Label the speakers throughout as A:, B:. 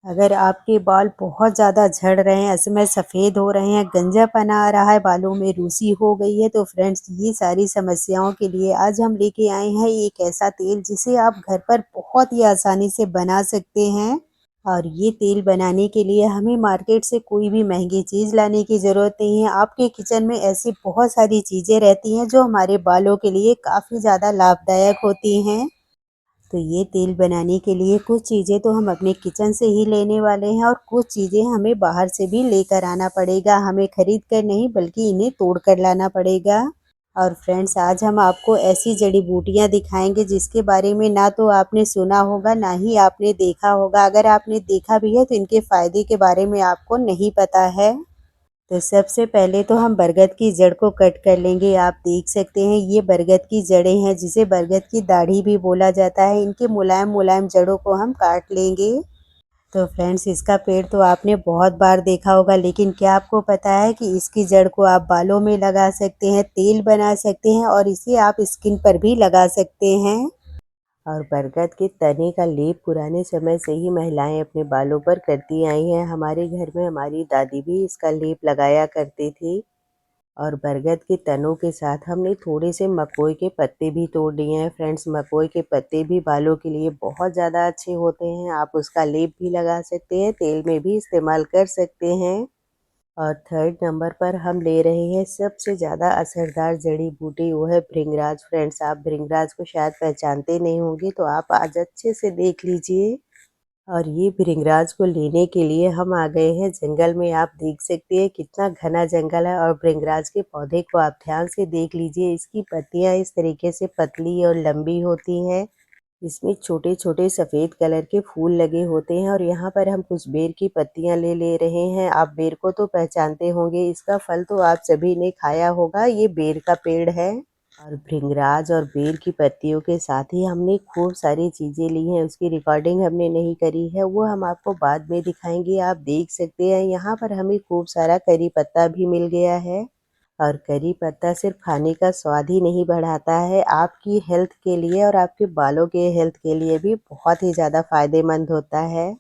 A: अगर आपके बाल बहुत ज़्यादा झड़ रहे हैं, ऐसे में सफ़ेद हो रहे हैं, गंजापना आ रहा है, बालों में रूसी हो गई है, तो फ्रेंड्स ये सारी समस्याओं के लिए आज हम लेके आए हैं एक ऐसा तेल जिसे आप घर पर बहुत ही आसानी से बना सकते हैं। और ये तेल बनाने के लिए हमें मार्केट से कोई भी महंगी चीज़ लाने की ज़रूरत नहीं है। आपके किचन में ऐसी बहुत सारी चीज़ें रहती हैं जो हमारे बालों के लिए काफ़ी ज़्यादा लाभदायक होती हैं। तो ये तेल बनाने के लिए कुछ चीज़ें तो हम अपने किचन से ही लेने वाले हैं और कुछ चीज़ें हमें बाहर से भी लेकर आना पड़ेगा। हमें खरीद कर नहीं बल्कि इन्हें तोड़ कर लाना पड़ेगा। और फ्रेंड्स आज हम आपको ऐसी जड़ी बूटियाँ दिखाएंगे जिसके बारे में ना तो आपने सुना होगा ना ही आपने देखा होगा। अगर आपने देखा भी है तो इनके फ़ायदे के बारे में आपको नहीं पता है। तो सबसे पहले तो हम बरगद की जड़ को कट कर लेंगे। आप देख सकते हैं ये बरगद की जड़ें हैं जिसे बरगद की दाढ़ी भी बोला जाता है। इनके मुलायम मुलायम जड़ों को हम काट लेंगे। तो फ्रेंड्स इसका पेड़ तो आपने बहुत बार देखा होगा, लेकिन क्या आपको पता है कि इसकी जड़ को आप बालों में लगा सकते हैं, तेल बना सकते हैं और इसे आप स्किन पर भी लगा सकते हैं। और बरगद के तने का लेप पुराने समय से ही महिलाएं अपने बालों पर करती आई हैं। हमारे घर में हमारी दादी भी इसका लेप लगाया करती थी। और बरगद के तनों के साथ हमने थोड़े से मकोई के पत्ते भी तोड़ लिए हैं। फ्रेंड्स मकोई के पत्ते भी बालों के लिए बहुत ज़्यादा अच्छे होते हैं। आप उसका लेप भी लगा सकते हैं, तेल में भी इस्तेमाल कर सकते हैं। और थर्ड नंबर पर हम ले रहे हैं सबसे ज़्यादा असरदार जड़ी बूटी, वो है भृंगराज। फ्रेंड्स आप भृंगराज को शायद पहचानते नहीं होंगे, तो आप आज अच्छे से देख लीजिए। और ये भृंगराज को लेने के लिए हम आ गए हैं जंगल में। आप देख सकते हैं कितना घना जंगल है। और भृंगराज के पौधे को आप ध्यान से देख लीजिए। इसकी पत्तियां इस तरीके से पतली और लंबी होती हैं। इसमें छोटे छोटे सफ़ेद कलर के फूल लगे होते हैं। और यहाँ पर हम कुछ बेर की पत्तियां ले ले रहे हैं। आप बेर को तो पहचानते होंगे, इसका फल तो आप सभी ने खाया होगा। ये बेर का पेड़ है। और भृंगराज और बेर की पत्तियों के साथ ही हमने खूब सारी चीज़ें ली हैं। उसकी रिकॉर्डिंग हमने नहीं करी है, वो हम आपको बाद में दिखाएंगे। आप देख सकते हैं यहाँ पर हमें खूब सारा करी पत्ता भी मिल गया है। और करी पत्ता सिर्फ खाने का स्वाद ही नहीं बढ़ाता है, आपकी हेल्थ के लिए और आपके बालों के हेल्थ के लिए भी बहुत ही ज़्यादा फायदेमंद होता है।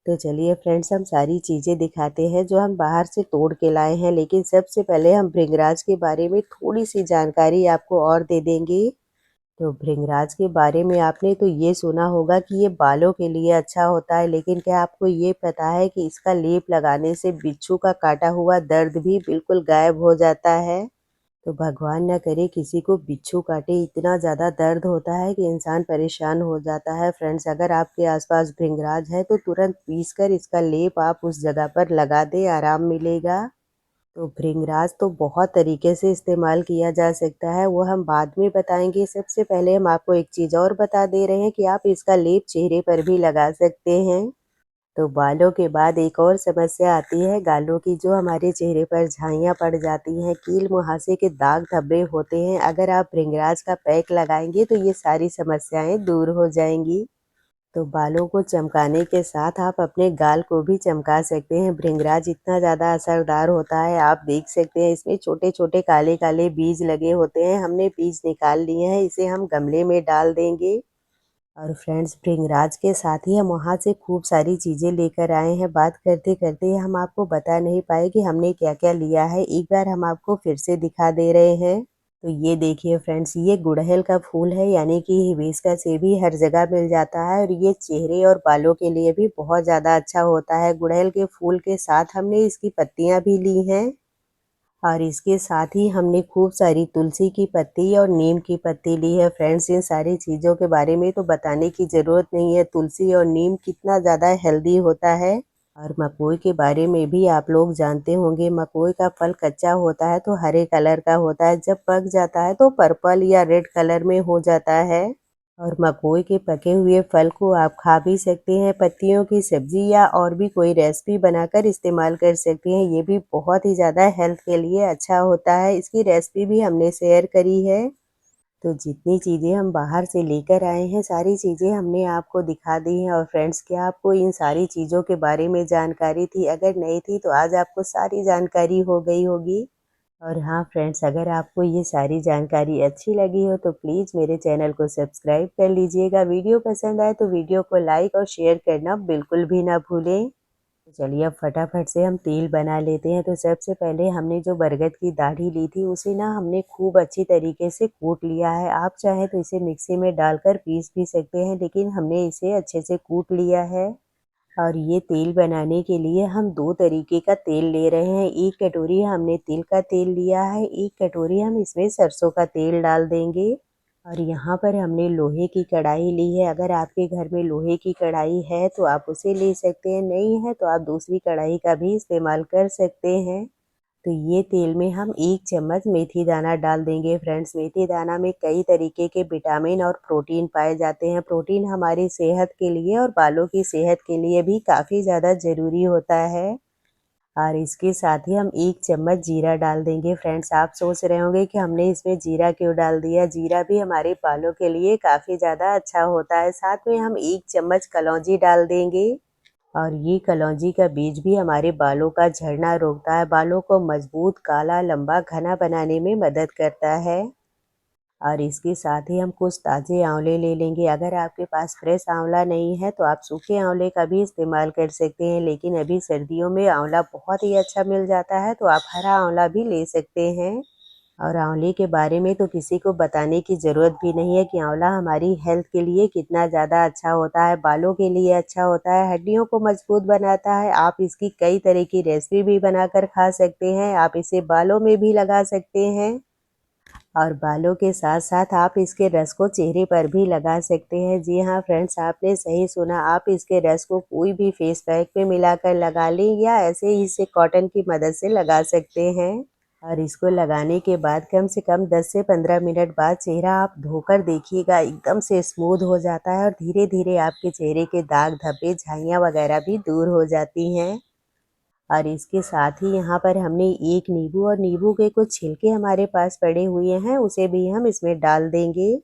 A: तो चलिए फ्रेंड्स हम सारी चीज़ें दिखाते हैं जो हम बाहर से तोड़ के लाए हैं। लेकिन सबसे पहले हम भृंगराज के बारे में थोड़ी सी जानकारी आपको और दे देंगे। तो भृंगराज के बारे में आपने तो ये सुना होगा कि ये बालों के लिए अच्छा होता है, लेकिन क्या आपको ये पता है कि इसका लेप लगाने से बिच्छू का काटा हुआ दर्द भी बिल्कुल गायब हो जाता है। तो भगवान ना करे किसी को बिच्छू काटे, इतना ज़्यादा दर्द होता है कि इंसान परेशान हो जाता है। फ्रेंड्स अगर आपके आसपास भृंगराज है तो तुरंत पीस कर इसका लेप आप उस जगह पर लगा दें, आराम मिलेगा। तो भृंगराज तो बहुत तरीके से इस्तेमाल किया जा सकता है, वो हम बाद में बताएंगे। सबसे पहले हम आपको एक चीज़ और बता दे रहे हैं कि आप इसका लेप चेहरे पर भी लगा सकते हैं। तो बालों के बाद एक और समस्या आती है गालों की, जो हमारे चेहरे पर झाइयाँ पड़ जाती हैं, कील मुहासे के दाग धब्बे होते हैं। अगर आप भृंगराज का पैक लगाएंगे तो ये सारी समस्याएं दूर हो जाएंगी। तो बालों को चमकाने के साथ आप अपने गाल को भी चमका सकते हैं। भृंगराज इतना ज़्यादा असरदार होता है, आप देख सकते हैं इसमें छोटे छोटे काले काले बीज लगे होते हैं। हमने बीज निकाल लिए हैं, इसे हम गमले में डाल देंगे। और फ्रेंड्स भृंगराज के साथ ही हम वहाँ से खूब सारी चीज़ें लेकर आए हैं। बात करते करते हम आपको बता नहीं पाए कि हमने क्या क्या लिया है। एक बार हम आपको फिर से दिखा दे रहे हैं। तो ये देखिए फ्रेंड्स, ये गुड़हल का फूल है, यानी कि हिबिस्कस। से भी हर जगह मिल जाता है और ये चेहरे और बालों के लिए भी बहुत ज़्यादा अच्छा होता है। गुड़हल के फूल के साथ हमने इसकी पत्तियां भी ली हैं। और इसके साथ ही हमने खूब सारी तुलसी की पत्ती और नीम की पत्ती ली है। फ्रेंड्स इन सारी चीज़ों के बारे में तो बताने की ज़रूरत नहीं है, तुलसी और नीम कितना ज़्यादा हेल्दी होता है। और मकोई के बारे में भी आप लोग जानते होंगे। मकोई का फल कच्चा होता है तो हरे कलर का होता है, जब पक जाता है तो पर्पल या रेड कलर में हो जाता है। और मकोई के पके हुए फल को आप खा भी सकते हैं, पत्तियों की सब्जी या और भी कोई रेसिपी बनाकर इस्तेमाल कर सकते हैं। ये भी बहुत ही ज़्यादा हेल्थ के लिए अच्छा होता है, इसकी रेसिपी भी हमने शेयर करी है। तो जितनी चीज़ें हम बाहर से लेकर आए हैं सारी चीज़ें हमने आपको दिखा दी हैं। और फ्रेंड्स क्या आपको इन सारी चीज़ों के बारे में जानकारी थी? अगर नहीं थी तो आज आपको सारी जानकारी हो गई होगी। और हाँ फ्रेंड्स, अगर आपको ये सारी जानकारी अच्छी लगी हो तो प्लीज़ मेरे चैनल को सब्सक्राइब कर लीजिएगा। वीडियो पसंद आए तो वीडियो को लाइक और शेयर करना बिल्कुल भी ना भूलें। तो चलिए अब फटाफट से हम तेल बना लेते हैं। तो सबसे पहले हमने जो बरगद की दाढ़ी ली थी उसे ना हमने खूब अच्छी तरीके से कूट लिया है। आप चाहें तो इसे मिक्सी में डालकर पीस भी सकते हैं, लेकिन हमने इसे अच्छे से कूट लिया है। और ये तेल बनाने के लिए हम 2 तरीके का तेल ले रहे हैं। 1 कटोरी हमने तिल का तेल लिया है, 1 कटोरी हम इसमें सरसों का तेल डाल देंगे। और यहाँ पर हमने लोहे की कढ़ाई ली है। अगर आपके घर में लोहे की कढ़ाई है तो आप उसे ले सकते हैं, नहीं है तो आप दूसरी कढ़ाई का भी इस्तेमाल कर सकते हैं। तो ये तेल में हम 1 चम्मच मेथी दाना डाल देंगे। फ्रेंड्स, मेथी दाना में कई तरीके के विटामिन और प्रोटीन पाए जाते हैं। प्रोटीन हमारी सेहत के लिए और बालों की सेहत के लिए भी काफ़ी ज़्यादा ज़रूरी होता है। और इसके साथ ही हम 1 चम्मच जीरा डाल देंगे। फ्रेंड्स, आप सोच रहे होंगे कि हमने इसमें जीरा क्यों डाल दिया? जीरा भी हमारे बालों के लिए काफ़ी ज़्यादा अच्छा होता है। साथ में हम 1 चम्मच कलौंजी डाल देंगे। और ये कलौंजी का बीज भी हमारे बालों का झड़ना रोकता है, बालों को मजबूत, काला, लंबा, घना बनाने में मदद करता है। और इसके साथ ही हम कुछ ताज़े आंवले ले लेंगे। अगर आपके पास फ्रेश आंवला नहीं है तो आप सूखे आंवले का भी इस्तेमाल कर सकते हैं, लेकिन अभी सर्दियों में आंवला बहुत ही अच्छा मिल जाता है तो आप हरा आंवला भी ले सकते हैं। और आंवले के बारे में तो किसी को बताने की ज़रूरत भी नहीं है कि आंवला हमारी हेल्थ के लिए कितना ज़्यादा अच्छा होता है, बालों के लिए अच्छा होता है, हड्डियों को मजबूत बनाता है। आप इसकी कई तरह की रेसिपी भी बनाकर खा सकते हैं, आप इसे बालों में भी लगा सकते हैं। और बालों के साथ-साथ आप इसके रस को चेहरे पर भी लगा सकते हैं। जी हाँ फ्रेंड्स, आपने सही सुना, आप इसके रस को कोई भी फेस पैक में मिलाकर लगा लें या ऐसे ही इसे कॉटन की मदद से लगा सकते हैं। और इसको लगाने के बाद कम से कम 10 से 15 मिनट बाद चेहरा आप धोकर देखिएगा, एकदम से स्मूथ हो जाता है और धीरे-धीरे आपके चेहरे के दाग, धब्बे, झाइयाँ वगैरह भी दूर हो जाती हैं। और इसके साथ ही यहाँ पर हमने 1 नींबू और नींबू के कुछ छिलके हमारे पास पड़े हुए हैं, उसे भी हम इसमें डाल देंगे।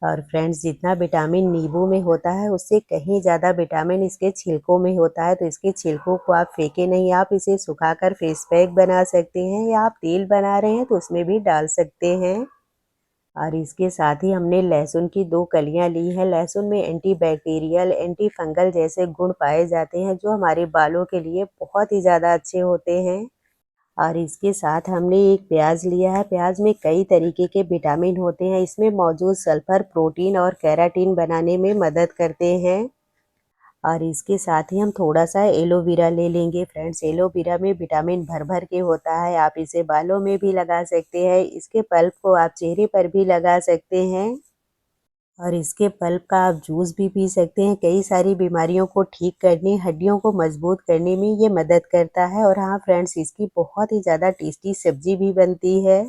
A: और फ्रेंड्स, जितना विटामिन नींबू में होता है उससे कहीं ज़्यादा विटामिन इसके छिलकों में होता है, तो इसके छिलकों को आप फेंकें नहीं, आप इसे सुखाकर फेस पैक बना सकते हैं या आप तेल बना रहे हैं तो उसमें भी डाल सकते हैं। और इसके साथ ही हमने लहसुन की 2 कलियां ली हैं। लहसुन में एंटीबैक्टीरियल, एंटी फंगल जैसे गुण पाए जाते हैं जो हमारे बालों के लिए बहुत ही ज़्यादा अच्छे होते हैं। और इसके साथ हमने एक प्याज लिया है। प्याज में कई तरीके के विटामिन होते हैं। इसमें मौजूद सल्फर प्रोटीन और केराटिन बनाने में मदद करते हैं। और इसके साथ ही हम थोड़ा-सा एलोवेरा ले लेंगे। फ्रेंड्स, एलोवेरा में विटामिन भर-भर के होता है। आप इसे बालों में भी लगा सकते हैं। इसके पल्प को आप चेहरे पर भी लगा सकते हैं। और इसके पल्प का आप जूस भी पी सकते हैं। कई सारी बीमारियों को ठीक करने, हड्डियों को मजबूत करने में ये मदद करता है। और हाँ फ्रेंड्स, इसकी बहुत ही ज़्यादा टेस्टी सब्जी भी बनती है।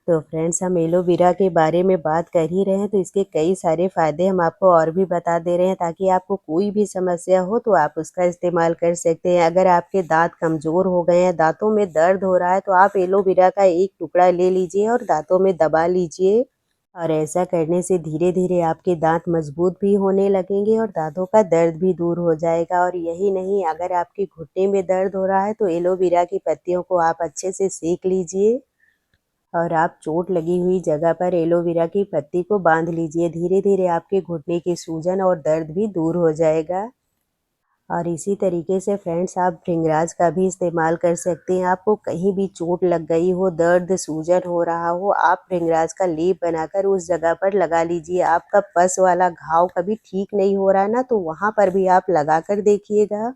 A: तो फ्रेंड्स, हम एलोवेरा के बारे में बात कर ही रहे हैं तो इसके कई सारे फ़ायदे हम आपको और भी बता दे रहे हैं, ताकि आपको कोई भी समस्या हो तो आप उसका इस्तेमाल कर सकते हैं। अगर आपके दाँत कमज़ोर हो गए हैं, दाँतों में दर्द हो रहा है, तो आप एलोवेरा का 1 टुकड़ा ले लीजिए और दाँतों में दबा लीजिए। और ऐसा करने से धीरे-धीरे आपके दाँत मजबूत भी होने लगेंगे और दाँतों का दर्द भी दूर हो जाएगा। और यही नहीं, अगर आपके घुटने में दर्द हो रहा है तो एलोवेरा की पत्तियों को आप अच्छे से सेंक लीजिए और आप चोट लगी हुई जगह पर एलोवेरा की पत्ती को बांध लीजिए। धीरे-धीरे आपके घुटने की सूजन और दर्द भी दूर हो जाएगा। और इसी तरीके से फ्रेंड्स, आप भृंगराज का भी इस्तेमाल कर सकते हैं। आपको कहीं भी चोट लग गई हो, दर्द, सूजन हो रहा हो, आप भृंगराज का लेप बनाकर उस जगह पर लगा लीजिए। आपका पस वाला घाव कभी ठीक नहीं हो रहा है ना, तो वहाँ पर भी आप लगा कर देखिएगा।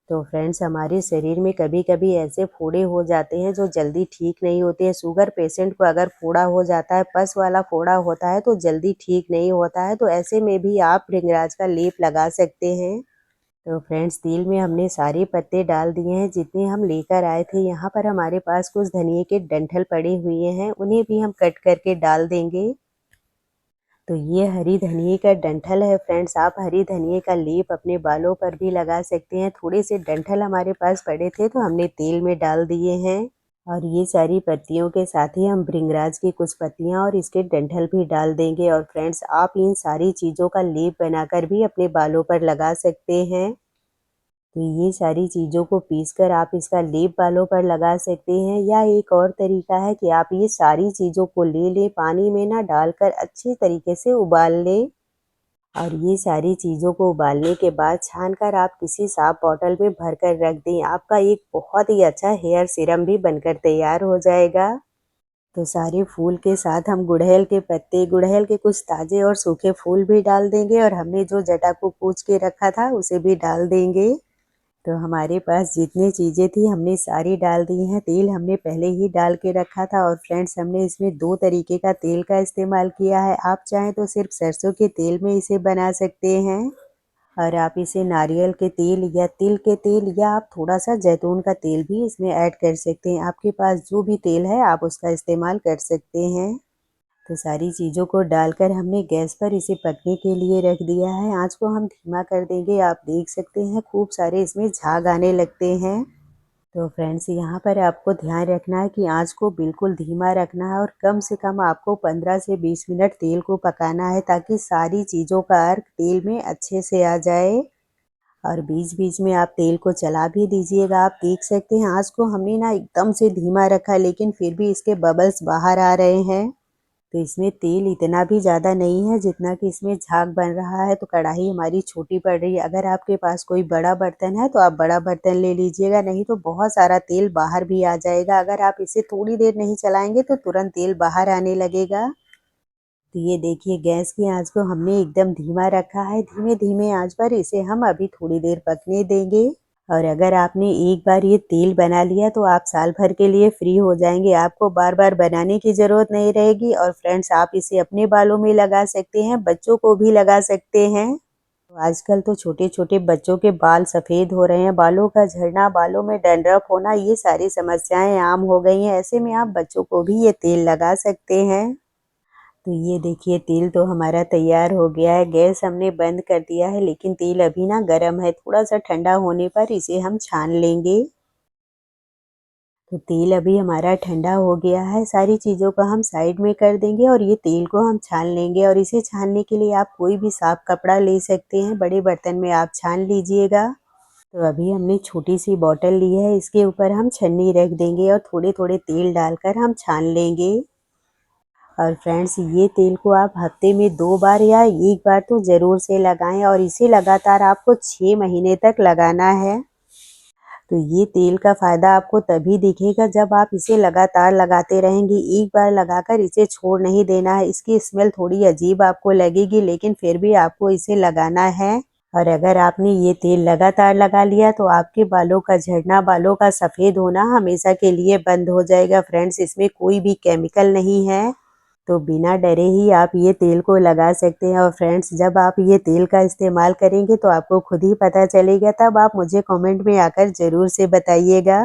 A: तो फ्रेंड्स, हमारे शरीर में कभी-कभी ऐसे फोड़े हो जाते हैं जो जल्दी ठीक नहीं होते हैं। शुगर पेशेंट को अगर फोड़ा हो जाता है, पस वाला फोड़ा होता है तो जल्दी ठीक नहीं होता है, तो ऐसे में भी आप भृंगराज का लेप लगा सकते हैं। तो फ्रेंड्स, तेल में हमने सारे पत्ते डाल दिए हैं जितने हम लेकर आए थे। यहाँ पर हमारे पास कुछ धनिये के डंठल पड़े हुए हैं, उन्हें भी हम कट करके डाल देंगे। तो ये हरी धनिये का डंठल है फ्रेंड्स, आप हरी धनिये का लेप अपने बालों पर भी लगा सकते हैं। थोड़े से डंठल हमारे पास पड़े थे तो हमने तेल में डाल दिए हैं। और ये सारी पत्तियों के साथ ही हम भृंगराज की कुछ पत्तियां और इसके डंठल भी डाल देंगे। और फ्रेंड्स, आप इन सारी चीज़ों का लेप बनाकर भी अपने बालों पर लगा सकते हैं। तो ये सारी चीज़ों को पीसकर आप इसका लेप बालों पर लगा सकते हैं, या एक और तरीका है कि आप ये सारी चीज़ों को ले लें, पानी में ना डालकर अच्छे तरीके से उबाल लें। और ये सारी चीज़ों को उबालने के बाद छानकर आप किसी साफ बॉटल में भरकर रख दें। आपका एक बहुत ही अच्छा हेयर सीरम भी बनकर तैयार हो जाएगा। तो सारे फूल के साथ हम गुड़हल के पत्ते, गुड़हल के कुछ ताज़े और सूखे फूल भी डाल देंगे, और हमने जो जटा को कूच के रखा था उसे भी डाल देंगे। तो हमारे पास जितनी चीज़ें थी हमने सारी डाल दी हैं। तेल हमने पहले ही डाल के रखा था, और फ्रेंड्स हमने इसमें 2 तरीके का तेल का इस्तेमाल किया है। आप चाहें तो सिर्फ सरसों के तेल में इसे बना सकते हैं, और आप इसे नारियल के तेल या तिल के तेल या आप थोड़ा-सा जैतून का तेल भी इसमें ऐड कर सकते हैं। आपके पास जो भी तेल है आप उसका इस्तेमाल कर सकते हैं। तो सारी चीज़ों को डालकर हमने गैस पर इसे पकने के लिए रख दिया है। आँच को हम धीमा कर देंगे। आप देख सकते हैं खूब सारे इसमें झाग आने लगते हैं। तो फ्रेंड्स यहाँ पर आपको ध्यान रखना है कि आँच को बिल्कुल धीमा रखना है, और कम से कम आपको 15 से 20 मिनट तेल को पकाना है, ताकि सारी चीज़ों का अर्क तेल में अच्छे से आ जाए। और बीच-बीच में आप तेल को चला भी दीजिएगा। आप देख सकते हैं आँच को हमने ना एकदम से धीमा रखा, लेकिन फिर भी इसके बबल्स बाहर आ रहे हैं। तो इसमें तेल इतना भी ज़्यादा नहीं है जितना कि इसमें झाग बन रहा है, तो कढ़ाई हमारी छोटी पड़ रही है। अगर आपके पास कोई बड़ा बर्तन है तो आप बड़ा बर्तन ले लीजिएगा, नहीं तो बहुत सारा तेल बाहर भी आ जाएगा। अगर आप इसे थोड़ी देर नहीं चलाएंगे तो तुरंत तेल बाहर आने लगेगा। तो ये देखिए गैस की आंच को हमने एकदम धीमा रखा है। धीमे-धीमे आंच पर इसे हम अभी थोड़ी देर पकने देंगे। और अगर आपने एक बार ये तेल बना लिया तो आप साल भर के लिए फ्री हो जाएंगे। आपको बार-बार बनाने की ज़रूरत नहीं रहेगी। और फ्रेंड्स आप इसे अपने बालों में लगा सकते हैं, बच्चों को भी लगा सकते हैं। तो आजकल तो छोटे-छोटे बच्चों के बाल सफ़ेद हो रहे हैं, बालों का झड़ना, बालों में डैंड्रफ होना, ये सारी समस्याएं आम हो गई हैं। ऐसे में आप बच्चों को भी ये तेल लगा सकते हैं। तो ये देखिए तेल तो हमारा तैयार हो गया है। गैस हमने बंद कर दिया है, लेकिन तेल अभी ना गर्म है। थोड़ा-सा ठंडा होने पर इसे हम छान लेंगे। तो तेल अभी हमारा ठंडा हो गया है। सारी चीज़ों को हम साइड में कर देंगे और ये तेल को हम छान लेंगे। और इसे छानने के लिए आप कोई भी साफ कपड़ा ले सकते हैं। बड़े बर्तन में आप छान लीजिएगा। तो अभी हमने छोटी सी बॉटल ली है, इसके ऊपर हम छन्नी रख देंगे और थोड़े-थोड़े तेल डालकर हम छान लेंगे। और फ्रेंड्स ये तेल को आप हफ्ते में 2 बार या 1 बार तो ज़रूर से लगाएं, और इसे लगातार आपको 6 महीने तक लगाना है। तो ये तेल का फ़ायदा आपको तभी दिखेगा जब आप इसे लगातार लगाते रहेंगे। एक बार लगाकर इसे छोड़ नहीं देना है। इसकी स्मेल थोड़ी अजीब आपको लगेगी, लेकिन फिर भी आपको इसे लगाना है। और अगर आपने ये तेल लगातार लगा लिया तो आपके बालों का झड़ना, बालों का सफ़ेद होना हमेशा के लिए बंद हो जाएगा। फ्रेंड्स इसमें कोई भी केमिकल नहीं है। तो बिना डरे ही आप ये तेल को लगा सकते हैं। और फ्रेंड्स जब आप ये तेल का इस्तेमाल करेंगे तो आपको खुद ही पता चलेगा, तब आप मुझे कमेंट में आकर ज़रूर से बताइएगा।